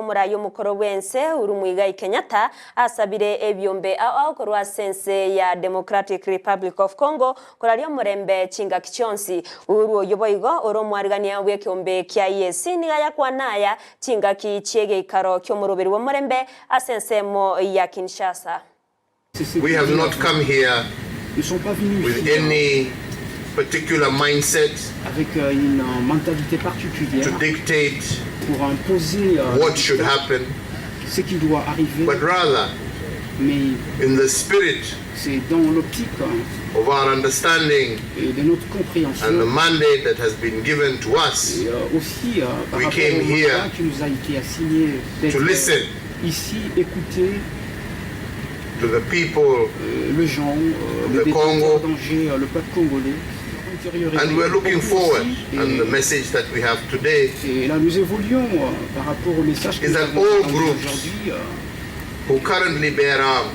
murayo mukoro wense urumwiga Kenyatta asabire ebyombe akorwa sense ya Democratic Republic of Congo korario murembe chinga kichonsi Uhuru oyoboigo oromwarigania wekyombe kya yesi niga yakwanaya chinga kichiege ikaro kyo murubiri wa murembe asensemo ya Kinshasa. We have not come here with any particular mindset avec une mentalité particulière to dictate pour imposer what should happen, ce qui doit arriver, but rather mais in the spirit c'est dans l'optique of our understanding de notre compréhension and the mandate that has been given to us. Et aussi par We rapport came au here mandat qui nous a été assigné to listen ici, écouter to the people le gens, the Congo, le peuple congolais. and we're looking forward, and the message that we have today Et là nous évoluons par rapport au message que is nous that avons all entendu groups aujourd'hui. who currently bear arms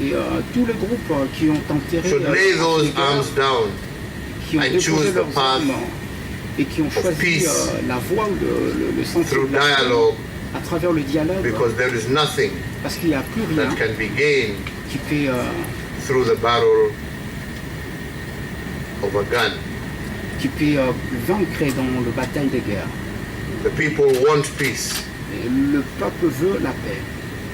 Et tous les groupes qui ont enterré should lay those arms down qui ont and déposé choose the leurs path armes et qui ont choisi peace la voie ou le sens through de la paix dialogue, à travers le dialogue, because there is nothing parce qu'il n'y a plus rien that can be gained qui peut through the barrel of a gun. Vaincre dans la bataille de guerre. The people want peace. Et le peuple veut la paix.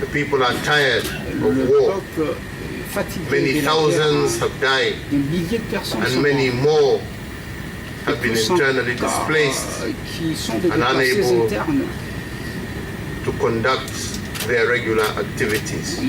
The people are tired of Le war. peuple est fatigué Many de la thousands guerre. have died, Des milliers de personnes and sont many mortes. more have Et been plus internally encore, displaced qui sont des and déplacés unable internes. to conduct their regular activities.